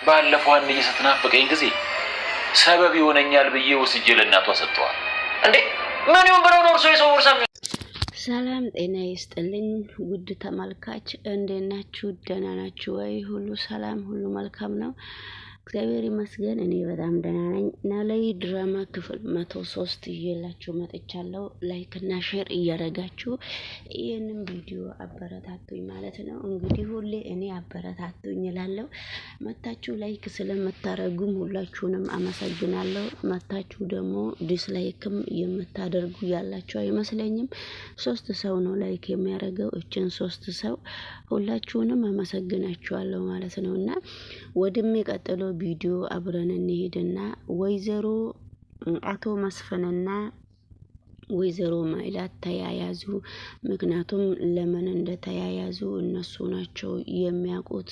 ባለፈው አንዬ ስትናፍቀኝ ጊዜ ሰበብ ይሆነኛል ብዬ ወስጄ ለእናቷ ሰጠዋል። እንዴ ምን ይሁን ብለው ነው እርሶ የሰው ወርሳ? ሰላም ጤና ይስጥልኝ ውድ ተመልካች፣ እንዴት ናችሁ? ደህና ናችሁ ወይ? ሁሉ ሰላም፣ ሁሉ መልካም ነው፣ እግዚአብሔር ይመስገን። እኔ በጣም ደህና ነኝ። ኖላዊ ድራማ ክፍል 103 ይዤላችሁ መጥቻለሁ። ላይክ እና ሼር እያደረጋችሁ ይህንን ቪዲዮ አበረታቱኝ ማለት ነው። እንግዲህ ሁሌ እኔ አበረታቱኝ እላለሁ። መታችሁ ላይክ ስለምታረጉም ሁላችሁንም አመሰግናለሁ። መታችሁ ደግሞ ዲስላይክም የምታደርጉ ያላችሁ አይመስለኝም። 3 ሰው ነው ላይክ የሚያደርገው። እችን 3 ሰው ሁላችሁንም አመሰግናችኋለሁ ማለት ነው። እና ወደሚቀጥለው ቪዲዮ አብረን እንሄድና ወይዘሮ አቶ መስፍንና ወይዘሮ ማይላት ተያያዙ። ምክንያቱም ለምን እንደተያያዙ እነሱ ናቸው የሚያውቁት።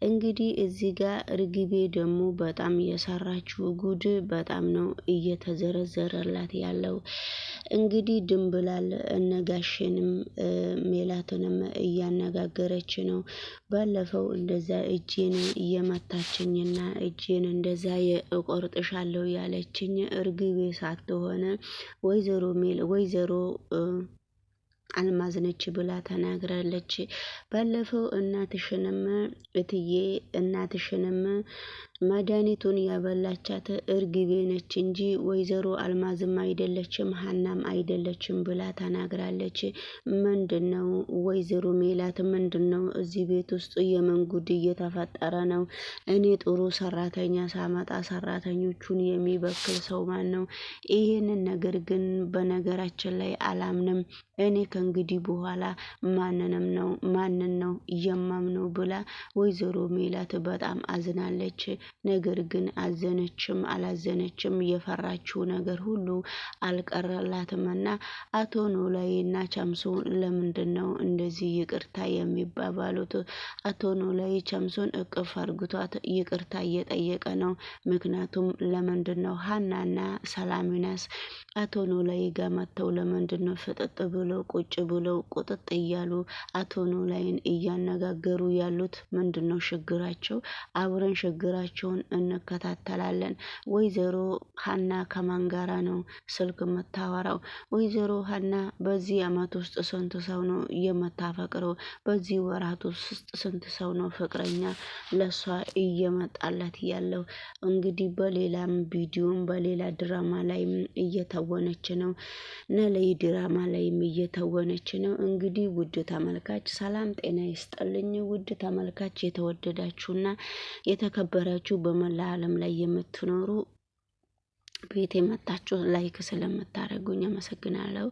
እንግዲህ እዚህ ጋር ርግቤ ደግሞ በጣም የሰራችው ጉድ በጣም ነው እየተዘረዘረላት ያለው። እንግዲህ ድንብላል እነጋሽንም ሜላትንም እያነጋገረች ነው። ባለፈው እንደዛ እጄን እየመታችኝና እጄን እንደዛ እቆርጥሻለሁ ያለችኝ ርግቤ ሳትሆን ወይዘሮ አልማዝ ነች ብላ ተናግራለች። ባለፈው እናትሽንም መድኃኒቱን ያበላቻት እርግቤ ነች እንጂ ወይዘሮ አልማዝም አይደለችም ሀናም አይደለችም ብላ ተናግራለች። ምንድነው ወይዘሮ ሜላት ምንድነው እዚህ ቤት ውስጥ የምን ጉድ እየተፈጠረ ነው? እኔ ጥሩ ሰራተኛ ሳመጣ ሰራተኞቹን የሚበክል ሰው ማን ነው? ይሄንን ነገር ግን በነገራችን ላይ አላምንም። እኔ ከእንግዲህ በኋላ ማንን ነው የማምነው ብላ ወይዘሮ ሜላት በጣም አዝናለች። ነገር ግን አዘነችም አላዘነችም የፈራችው ነገር ሁሉ አልቀረላትምና አቶ ኖላዊና ቻምሶን ለምንድነው እንደዚህ ይቅርታ የሚባባሉት? አቶ ኖላዊ ቻምሶን እቅፍ አርግቷት ይቅርታ እየጠየቀ ነው። ምክንያቱም ለምንድነው ሀናና ሰላሚናስ አቶ ኖላዊ ጋር መጥተው ለምንድነው ፍጥጥ ብለው ቁጭ ብለው ቁጥጥ እያሉ አቶ ኖላዊን እያነጋገሩ ያሉት? ምንድነው ችግራቸው? አብረን ችግራቸውን እንከታተላለን። ወይዘሮ ሀና ከማን ጋራ ነው ስልክ የምታወራው? ወይዘሮ ሀና በዚህ አመት ውስጥ ስንት ሰው ነው የምታፈቅረው? በዚህ ወራት ውስጥ ስንት ሰው ነው ፍቅረኛ ለሷ እየመጣላት ያለው? እንግዲህ በሌላም ቪዲዮም በሌላ ድራማ ላይም እየተወነች ነው። ኖላዊ ድራማ ላይም እየተወነች ነው። እንግዲህ ውድ ተመልካች ሰላም ጤና ይስጥልኝ። ውድ ተመልካች የተወደዳችሁና የተከበራችሁ በመላ ዓለም ላይ የምትኖሩ ቤት የመጣችሁ ላይክ ስለምታደርጉኝ አመሰግናለሁ።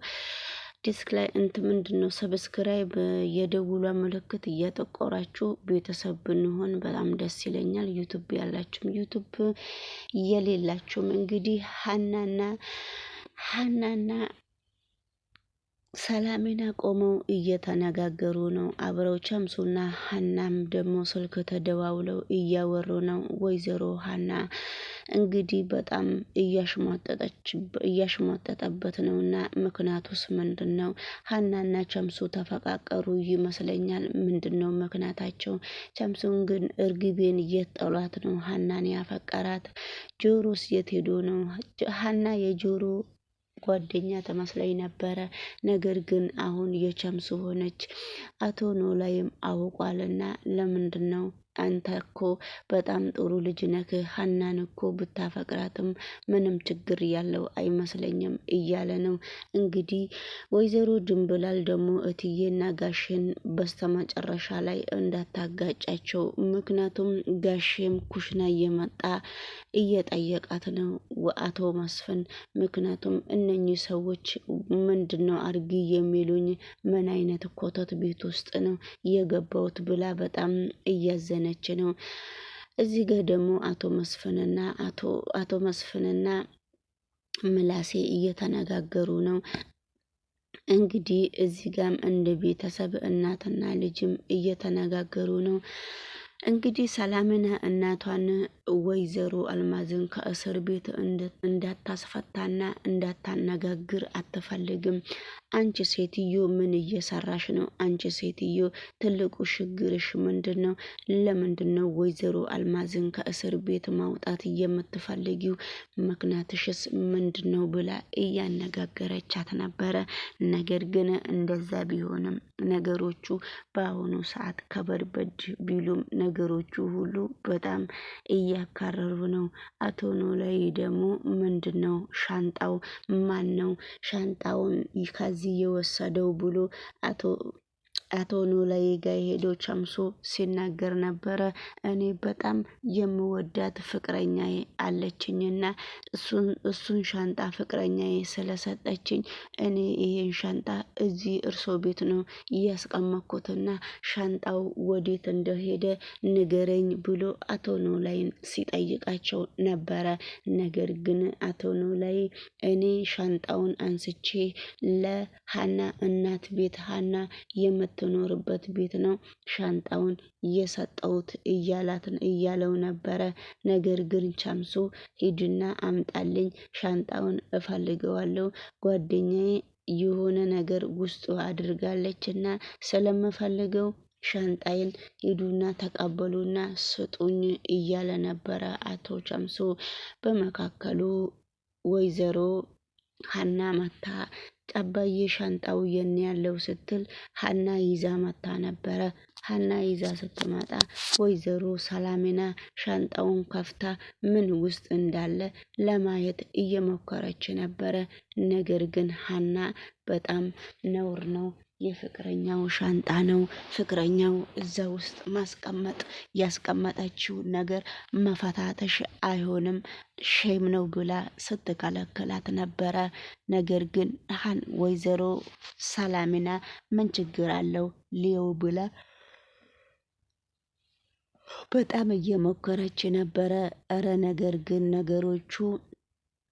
ዲስክ ላይ ምንድነው ሰብስክራይብ የደውሏ ምልክት እያጠቆራችሁ ቤተሰብ ብንሆን በጣም ደስ ይለኛል። ዩቲዩብ ያላችሁም ዩቲዩብ የሌላችሁም እንግዲህ ሀናና ሰላሚና ቆመው እየተነጋገሩ ነው። አብረው ቻምሱና ሀናም ደግሞ ስልክ ተደዋውለው እያወሩ ነው። ወይዘሮ ሀና እንግዲህ በጣም እያሽሟጠጠበት ነውና ምክንያቱስ ምንድነው? ሀናና ቻምሱ ተፈቃቀሩ ይመስለኛል። ምንድነው ምክንያታቸው? ቻምሱን ግን እርግቤን እየጠሏት ነው ሀናን ያፈቀራት። ጆሮስ የት ሄዶ ነው? ሀና የጆሮ ጓደኛ ተመስለኝ ነበረ። ነገር ግን አሁን የቻምሱ ሆነች። አቶ ኖላዊም አውቋልና ለምንድነው አንተ እኮ በጣም ጥሩ ልጅ ነህ፣ ሀናን እኮ ብታፈቅራትም ምንም ችግር ያለው አይመስለኝም እያለ ነው። እንግዲህ ወይዘሮ ድንብላል ደግሞ እትዬና ጋሽን በስተመጨረሻ ላይ እንዳታጋጫቸው። ምክንያቱም ጋሽም ኩሽና እየመጣ እየጠየቃት ነው አቶ መስፍን። ምክንያቱም እነኚህ ሰዎች ምንድነው አርጊ የሚሉኝ? ምን አይነት ኮተት ቤት ውስጥ ነው የገባሁት ብላ በጣም እያዘነች ነው። እዚህ ጋር ደግሞ አቶ መስፍንና ምላሴ እየተነጋገሩ ነው። እንግዲህ እዚህ ጋም እንደ ቤተሰብ እናትና ልጅም እየተነጋገሩ ነው። እንግዲህ ሰላምና እናቷን ወይዘሮ አልማዝን ከእስር ቤት እንዳታስፈታና እንዳታነጋግር አትፈልግም። አንቺ ሴትዮ ምን እየሰራሽ ነው? አንቺ ሴትዮ ትልቁ ችግርሽ ምንድን ነው? ለምንድን ነው ወይዘሮ አልማዝን ከእስር ቤት ማውጣት የምትፈልጊው? ምክንያትሽስ ምንድን ነው ብላ እያነጋገረቻት ነበረ። ነገር ግን እንደዛ ቢሆንም ነገሮቹ በአሁኑ ሰዓት ከበድበድ ቢሉም ነገሮቹ ሁሉ በጣም እያካረሩ ነው። አቶ ኖላዊ ደግሞ ምንድን ነው ሻንጣው ማን ነው ሻንጣውን ከዚህ የወሰደው ብሎ አቶ ኖላዊ ጋር ሄዶ ቸምሶ ሲናገር ነበረ። እኔ በጣም የምወዳት ፍቅረኛዬ አለችኝና እሱን ሻንጣ ፍቅረኛዬ ስለሰጠችኝ እኔ ይሄን ሻንጣ እዚህ እርሶ ቤት ነው እያስቀመጥኩትና ሻንጣው ወዴት እንደሄደ ንገረኝ ብሎ አቶ ኖላዊን ሲጠይቃቸው ነበረ። ነገር ግን አቶ ኖላዊ እኔ ሻንጣውን አንስቼ ለሀና እናት ቤት ሀና የምትኖርበት ቤት ነው ሻንጣውን እየሰጠውት እያለው ነበረ። ነገር ግን ቸምሶ ሂድና አምጣልኝ ሻንጣውን እፈልገዋለሁ ጓደኛዬ የሆነ ነገር ውስጡ አድርጋለችና ስለምፈልገው ሻንጣይን ሂዱና ተቀበሉና ስጡኝ እያለ ነበረ አቶ ቸምሶ። በመካከሉ ወይዘሮ ሀና መታ አባዬ ሻንጣው የኔ ያለው ስትል ሀና ይዛ መታ ነበረ። ሀና ይዛ ስትመጣ ወይዘሮ ሰላሜና ሻንጣውን ከፍታ ምን ውስጥ እንዳለ ለማየት እየሞከረች ነበረ። ነገር ግን ሀና በጣም ነውር ነው፣ የፍቅረኛው ሻንጣ ነው፣ ፍቅረኛው እዛ ውስጥ ያስቀመጠችው ነገር መፈታተሽ አይሆንም ሼም ነው ብላ ስትከለክላት ነበረ። ነገር ግን ወይዘሮ ሰላሚና ምን ችግር አለው ሊዮ ብላ በጣም እየሞከረች ነበረ። እረ ነገር ግን ነገሮቹ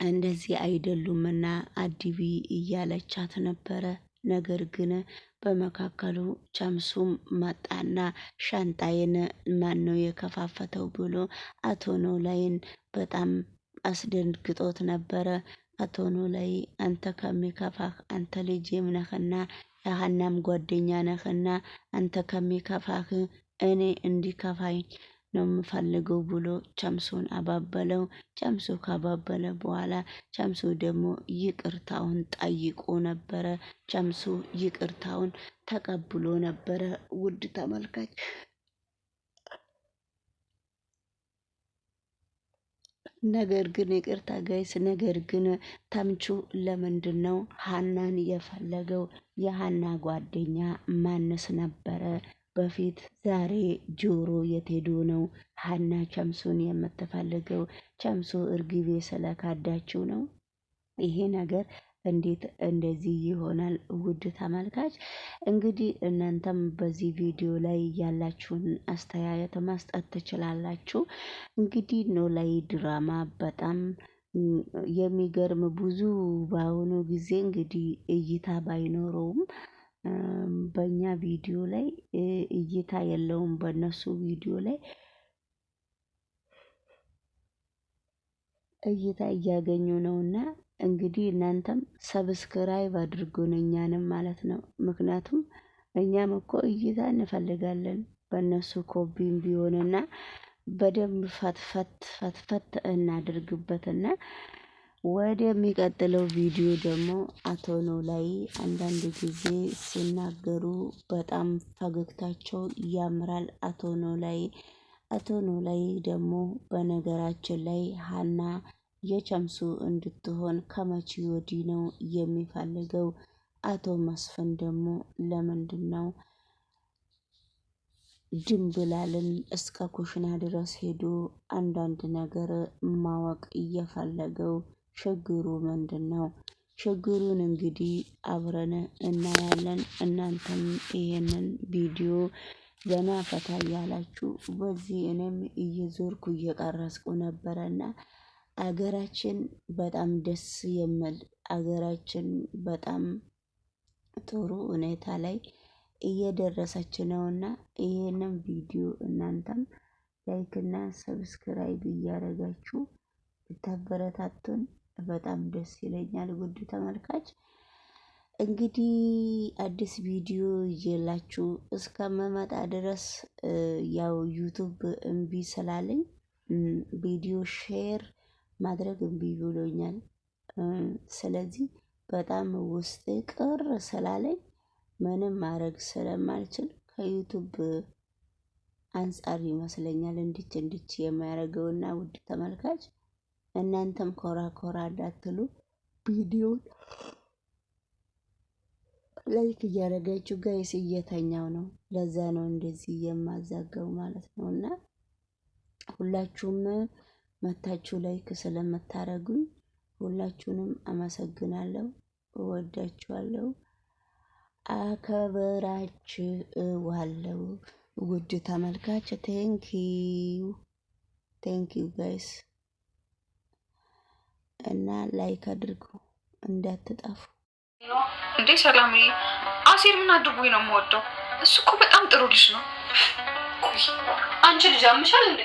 እንደዚህ አይደሉምና አዲቢ እያለቻት ነበረ። ነገር ግን በመካከሉ ቸምሱም መጣና ሻንጣዬን ማን ነው የከፋፈተው ብሎ አቶ ኖላዊን በጣም አስደንግጦት ነበረ። አቶ ኖላዊ አንተ ከሚከፋህ አንተ ልጄም ነህና የሀናም ጓደኛ ነህና አንተ ከሚከፋህ እኔ እንዲከፋኝ ነው የምፈልገው ብሎ ቸምሱን አባበለው። ቸምሱ ካባበለ በኋላ ቸምሱ ደግሞ ይቅርታውን ጠይቆ ነበረ። ቸምሱ ይቅርታውን ተቀብሎ ነበረ። ውድ ተመልካች ነገር ግን ይቅርታ ጋይስ፣ ነገር ግን ተምቹ ለምንድን ነው ሀናን የፈለገው? የሀና ጓደኛ ማንስ ነበረ በፊት? ዛሬ ጆሮ የት ሄዶ ነው ሀና ቸምሱን የምትፈልገው? ቸምሱ እርግቤ ስለካዳችው ነው? ይሄ ነገር እንዴት እንደዚህ ይሆናል? ውድ ተመልካች እንግዲህ እናንተም በዚህ ቪዲዮ ላይ ያላችሁን አስተያየት መስጠት ትችላላችሁ። እንግዲህ ኖላዊ ድራማ በጣም የሚገርም ብዙ በአሁኑ ጊዜ እንግዲህ እይታ ባይኖረውም በእኛ ቪዲዮ ላይ እይታ የለውም፣ በእነሱ ቪዲዮ ላይ እይታ እያገኙ ነውና እንግዲህ እናንተም ሰብስክራይብ አድርጉን እኛንም ማለት ነው። ምክንያቱም እኛም እኮ እይታ እንፈልጋለን በእነሱ ኮፒም ቢሆንና በደንብ ፈትፈት እናድርግበትና ወደሚቀጥለው ቪዲዮ ደግሞ አቶ ኖላዊ አንዳንድ ጊዜ ሲናገሩ በጣም ፈገግታቸው ያምራል። አቶ ኖላዊ ደግሞ በነገራችን ላይ ሀና የቸምሱ እንድትሆን ከመቼ ወዲህ ነው የሚፈልገው? አቶ መስፍን ደግሞ ለምንድን ነው ድንብላልን እስከ ኩሽና ድረስ ሄዶ አንዳንድ ነገር ማወቅ እየፈለገው? ችግሩ ምንድን ነው? ችግሩን እንግዲህ አብረን እናያለን። እናንተም ይሄንን ቪዲዮ ዘና ፈታ እያላችሁ በዚህ እኔም እየዞርኩ እየቀረጽኩ ነበረና አገራችን በጣም ደስ የሚል አገራችን በጣም ጥሩ ሁኔታ ላይ እየደረሰች ነውና ይሄንን ቪዲዮ እናንተም ላይክ እና ሰብስክራይብ እያደረጋችሁ ብታበረታቱን በጣም ደስ ይለኛል። ውድ ተመልካች እንግዲህ አዲስ ቪዲዮ ይዤላችሁ እስከመመጣ ድረስ ያው ዩቱብ እምቢ ስላለኝ ቪዲዮ ሼር ማድረግ እምቢ ብሎኛል። ስለዚህ በጣም ውስጥ ቅር ስላለኝ ምንም ማድረግ ስለማልችል ከዩቱብ አንጻር ይመስለኛል እንድች የሚያደርገውና ውድ ተመልካች እናንተም ኮራ ኮራ እንዳትሉ ቪዲዮን ላይክ እያደረጋችሁ ጋይስ እየተኛው ነው። ለዛ ነው እንደዚህ የማዛገው ማለት ነውና ሁላችሁም መታችሁ ላይክ ስለምታረጉኝ ሁላችሁንም አመሰግናለሁ። እወዳችኋለሁ፣ አከብራችኋለሁ። ውድ ተመልካች ቴንኪዩ ጋይስ እና ላይክ አድርጉ እንዳትጠፉ። እንዴ ሰላምዬ፣ አሴር ምን አድርጎኝ ነው የምወደው? እሱ እኮ በጣም ጥሩ ልጅ ነው። አንቺ ልጅ አምሻል እንዴ?